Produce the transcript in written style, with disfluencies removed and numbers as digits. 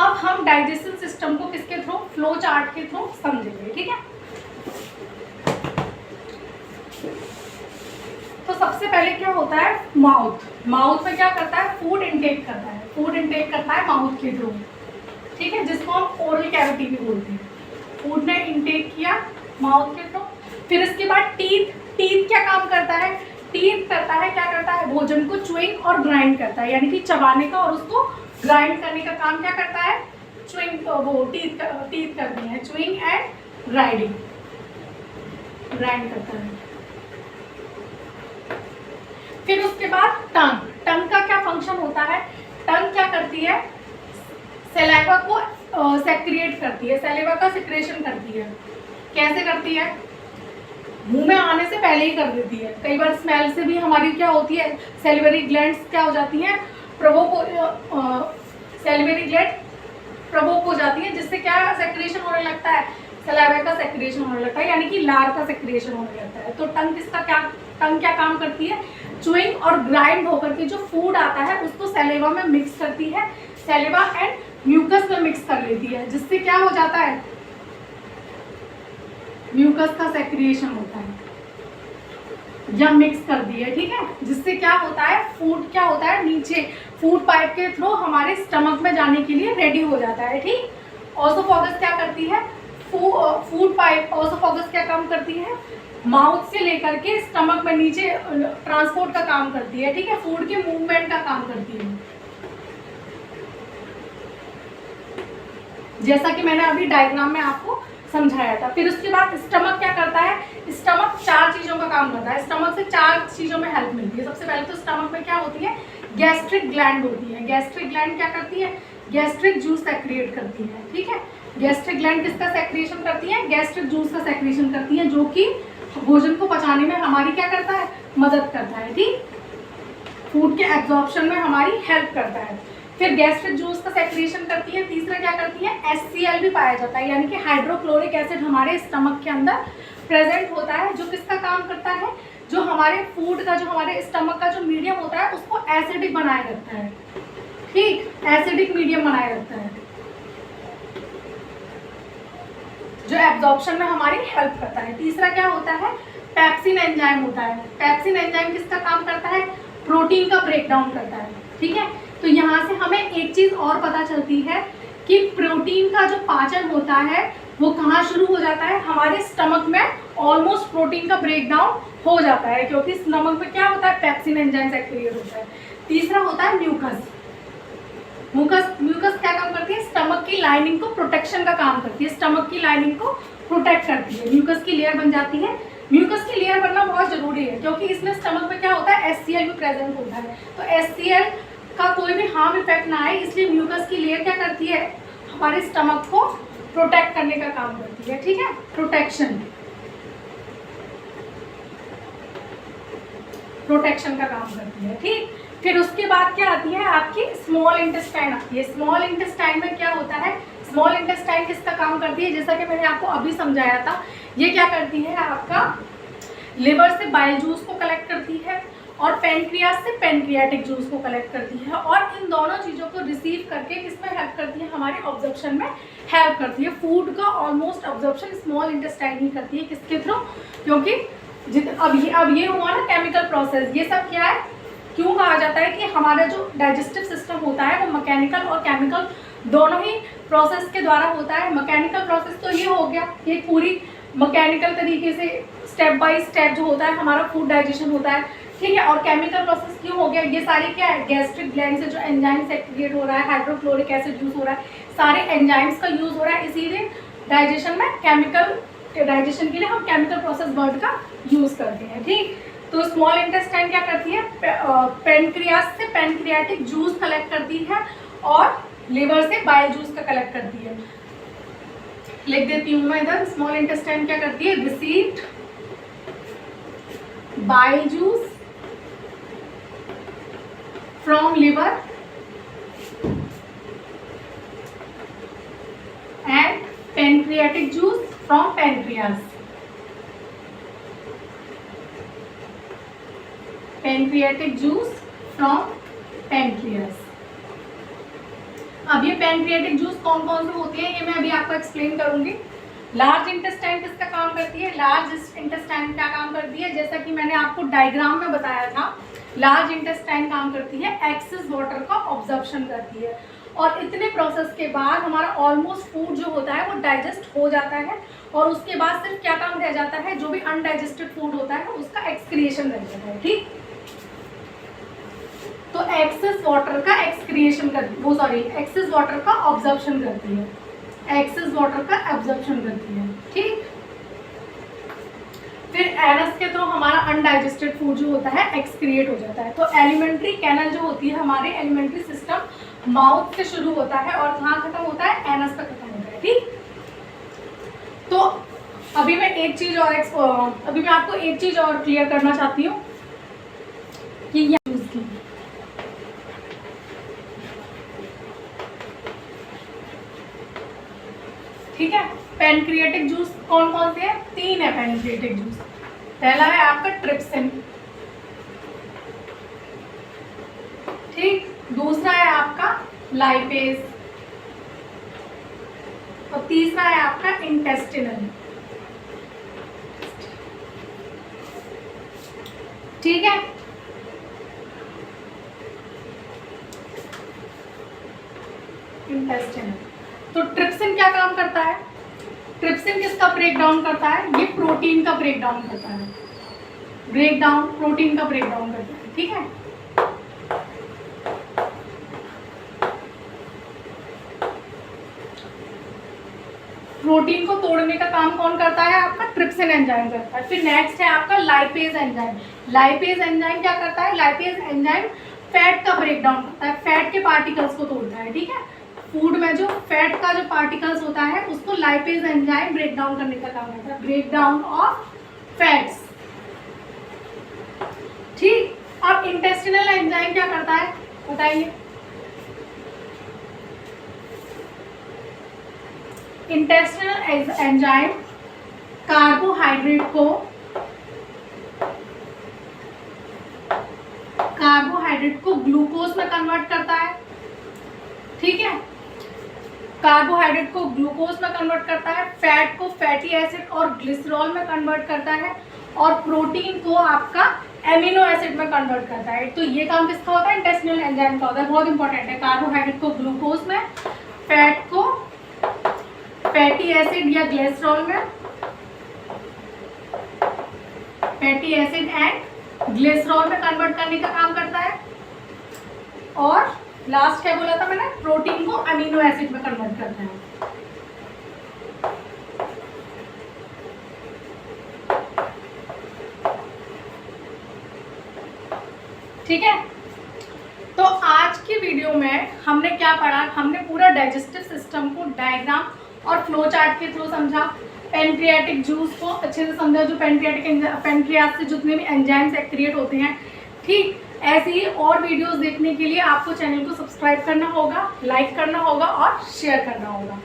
अब हम digestion system को किसके थ्रू, फ्लो चार्ट के थ्रू समझेंगे, ठीक है। तो सबसे पहले क्या होता है, माउथ। माउथ में क्या करता है, फूड इनटेक करता है। फूड इनटेक करता है माउथ के थ्रू, ठीक है, जिसको हम ओरल कैविटी भी बोलते हैं। फूड ने इनटेक किया माउथ के थ्रू। फिर इसके बाद टीथ। टीथ क्या काम करता है, टीथ करता है, क्या करता है, भोजन को च्युइंग और ग्राइंड करता है, यानी कि चबाने का और उसको ग्राइंड करने का काम क्या करता है, च्युइंग, वो टीथ करती है, च्युइंग एंड ग्राइंडिंग, ग्राइंड करता है। फिर उसके बाद टंग। टंग का क्या फंक्शन होता है, टंग क्या करती है, सलाइवा को सेक्रिएट करती है, सलाइवा का सिक्रेशन करती है। कैसे करती है, मुंह में आने से पहले ही कर देती है। कई बार स्मेल से भी हमारी क्या होती है, सैलिवरी ग्लैंड्स क्या हो जाती हैं, सैलिवरी ग्लैंड प्रवोक हो जाती है, जिससे क्या सेक्रेशन होने लगता है, सलाइवा का सेक्रेशन होने लगता है, यानी कि लार का सेक्रेशन होने लगता है। तो टंग क्या काम करती है, च्युइंग और ग्राइंड होकर के जो फूड आता है उसको सलाइवा में मिक्स करती है, सलाइवा एंड म्यूकस में मिक्स कर लेती है, जिससे क्या हो जाता है, म्यूकस का सेक्रिएशन होता है, या मिक्स कर दी है, ठीक है, जिससे क्या होता है, फूड क्या होता है, नीचे फूड पाइप के थ्रू हमारे स्टमक में जाने के लिए रेडी हो जाता है, ठीक। ऑसोफॉगस क्या करती है, फूड पाइप, ऑसोफॉगस क्या काम करती है, माउथ से लेकर के स्टमक में नीचे ट्रांसपोर्ट का काम करती है, ठीक है, फूड के मूवमेंट का काम करती है, जैसा कि मैंने अभी डायग्राम में आपको समझाया था। फिर उसके बाद स्टमक क्या करता है, स्टमक 4 चीज़ों का काम करता है, स्टमक से 4 चीज़ों में हेल्प मिलती है। सबसे पहले तो स्टमक में क्या होती है, गैस्ट्रिक ग्लैंड होती है। गैस्ट्रिक ग्लैंड क्या करती है, गैस्ट्रिक जूस सेक्रिएट करती है, ठीक है। गैस्ट्रिक ग्लैंड किसका सेक्रिएशन करती है, गैस्ट्रिक जूस का सेक्रिएशन करती है, जो कि भोजन को पचाने में हमारी क्या करता है, मदद करता है, ठीक, फूड के एब्जॉर्प्शन में हमारी हेल्प करता है। फिर गैस्ट्रिक जूस का सेक्रेशन करती है। तीसरा क्या करती है, HCl भी पाया जाता है, यानी कि हाइड्रोक्लोरिक एसिड हमारे स्टमक के अंदर प्रेजेंट होता है, जो किसका काम करता है, जो हमारे फूड का, जो हमारे स्टमक का जो मीडियम होता है उसको एसिडिक बनाए रखता है, ठीक, एसिडिक मीडियम बनाए रखता है, जो एब्जॉर्प्शन में हमारी हेल्प करता है। तीसरा क्या होता है, पेप्सिन एंजाइम होता है। पेप्सिन एंजाइम किसका काम करता है, प्रोटीन का ब्रेकडाउन करता है, ठीक है। तो यहाँ से हमें एक चीज़ और पता चलती है कि प्रोटीन का जो पाचन होता है वो कहाँ शुरू हो जाता है, हमारे स्टमक में ऑलमोस्ट प्रोटीन का ब्रेकडाउन हो जाता है, क्योंकि स्टमक में क्या होता है, पेप्सिन एंजाइम सेक्रिएट होता है। तीसरा होता है म्यूकस। म्यूकस क्या काम करती है, स्टमक की लाइनिंग को प्रोटेक्शन का काम करती है, स्टमक की लाइनिंग को प्रोटेक्ट करती है, म्यूकस की लेयर बन जाती है। म्यूकस की लेयर बनना बहुत जरूरी है, क्योंकि इसमें स्टमक में क्या होता है, HCl भी प्रेजेंट होता है, तो HCl का कोई भी हार्म इफेक्ट ना आए, इसलिए म्यूकस की लेयर क्या करती है, हमारे स्टमक को प्रोटेक्ट करने का काम करती है, ठीक है, प्रोटेक्शन का काम करती है, ठीक। फिर उसके बाद क्या आती है, आपकी स्मॉल इंटेस्टाइन आती है। स्मॉल इंटेस्टाइन में क्या होता है, स्मॉल इंटेस्टाइन किसका काम करती है, जैसा कि मैंने आपको अभी समझाया था, ये क्या करती है, आपका लिवर से बाइल जूस को कलेक्ट करती है और पैनक्रियास से पैनक्रियाटिक जूस को कलेक्ट करती है, और इन दोनों चीज़ों को रिसीव करके किसमें हेल्प करती है, हमारे ऑब्जर्प्शन में हेल्प करती है। फूड का ऑलमोस्ट ऑब्जर्प्शन स्मॉल इंटेस्टाइन ही करती है, किसके थ्रू, क्योंकि अब ये हुआ ना केमिकल प्रोसेस, ये सब क्या है, क्यों कहा जाता है कि हमारा जो डाइजेस्टिव सिस्टम होता है वो मैकेनिकल और केमिकल दोनों ही प्रोसेस के द्वारा होता है। मैकेनिकल प्रोसेस तो ये हो गया, ये पूरी मैकेनिकल तरीके से स्टेप बाय स्टेप जो होता है हमारा फूड डाइजेशन होता है, ठीक है। और केमिकल प्रोसेस क्यों हो गया, ये सारे क्या है, गैस्ट्रिक ग्लैंड से जो एंजाइम सेक्रिएट हो रहा है, हाइड्रोक्लोरिक एसिड यूज हो रहा है, सारे एंजाइम्स का यूज हो रहा है, इसीलिए डाइजेशन में डाइजेशन के लिए हम केमिकल प्रोसेस वर्ड का यूज करते हैं, ठीक। तो स्मॉल इंटेस्टाइन क्या करती है, पैनक्रियास से पैनक्रियाटिक जूस कलेक्ट करती है और लिवर से बाइल जूस का कलेक्ट करती है। लिख देती हूँ मैं इधर, स्मॉल इंटेस्टाइन क्या करती है, received bile juice from liver and pancreatic juice from pancreas. Pancreatic juice from pancreas. अब ये पैनक्रियाटिक जूस कौन कौन से होते हैं ये मैं अभी आपको एक्सप्लेन करूंगी। लार्ज इंटेस्टाइन किसका काम करती है? लार्ज इंटेस्टाइन क्या काम करती है? जैसा कि मैंने आपको डायग्राम में बताया था, लार्ज इंटेस्टाइन काम करती है एक्सेस वाटर का ऑब्जर्प्शन करती है, और इतने प्रोसेस के बाद हमारा ऑलमोस्ट फूड जो होता है वो डाइजेस्ट हो जाता है, और उसके बाद सिर्फ क्या काम रह जाता है, जो भी अनडाइजेस्टेड फूड होता है उसका एक्सक्रिएशन रह जाता है। ठीक, तो एक्सेस वाटर का एक्सक्रिएशन करती, वो सॉरी एक्सेस वाटर का ऑब्जर्प्शन करती है, एक्सेस वाटर का एब्जॉर्प्शन करती है। ठीक, फिर एनस के थ्रू हमारा अनडाइजेस्टेड फूड जो होता है एक्सक्रिएट हो जाता है। तो एलिमेंट्री कैनल जो होती है हमारे एलिमेंट्री सिस्टम माउथ से शुरू होता है और कहाँ खत्म होता है? एनस पे खत्म होता है। ठीक, तो अभी मैं आपको एक चीज और क्लियर करना चाहती हूँ कि यूज की, ठीक है। पैनक्रियाटिक जूस कौन कौन से हैं? 3 है पैनक्रियाटिक जूस। पहला है आपका ट्रिप्सिन, ठीक, दूसरा है आपका लाइपेज, और तीसरा है आपका इंटेस्टिनल। ठीक है, इंटेस्टिनल। तो ट्रिप्सिन क्या काम करता है? ट्रिप्सिन किसका ब्रेक डाउन करता है? ये प्रोटीन का ब्रेक डाउन करता है, प्रोटीन का ब्रेक डाउन करता है। ठीक है, प्रोटीन को तोड़ने का काम कौन करता है? आपका ट्रिप्सिन एंजाइम करता है। फिर नेक्स्ट है आपका लाइपेज एंजाइम। लाइपेज एंजाइम क्या करता है? लाइपेज एंजाइम फैट का ब्रेक डाउन करता है, फैट के पार्टिकल्स को तोड़ता है। ठीक है, फूड में जो फैट का जो पार्टिकल्स होता है उसको लाइपेज एंजाइम ब्रेक डाउन करने का काम करता है, ब्रेक डाउन ऑफ फैट्स। ठीक, अब इंटेस्टिनल एंजाइम क्या करता है बताइए? इंटेस्टिनल एंजाइम कार्बोहाइड्रेट को ग्लूकोज में कन्वर्ट करता है। ठीक है, कार्बोहाइड्रेट को ग्लूकोज में कन्वर्ट करता है, फैट को फैटी एसिड और ग्लिसरॉल में कन्वर्ट करता है, और प्रोटीन को आपका एमिनो एसिड में कन्वर्ट करता है। तो ये काम किसका होता है? इंटेस्टिनल एंजाइम का होता है। बहुत इंपॉर्टेंट है। कार्बोहाइड्रेट को ग्लूकोज में, फैट को फैटी एसिड या ग्लिसरॉल में, फैटी एसिड एंड ग्लिसरॉल में कन्वर्ट करने का काम करता है, और लास्ट क्या बोला था मैंने? प्रोटीन को अमीनो एसिड में कन्वर्ट करता है। ठीक है, तो आज की वीडियो में हमने क्या पढ़ा? हमने पूरा डाइजेस्टिव सिस्टम को डायग्राम और फ्लो चार्ट के थ्रू समझा, पैनक्रियाटिक जूस को अच्छे से समझा, जो पैनक्रियास से जितने भी एंजाइम्स एक्रिएट होते हैं। ठीक, ऐसे ही और वीडियोस देखने के लिए आपको चैनल को सब्सक्राइब करना होगा, लाइक करना होगा और शेयर करना होगा।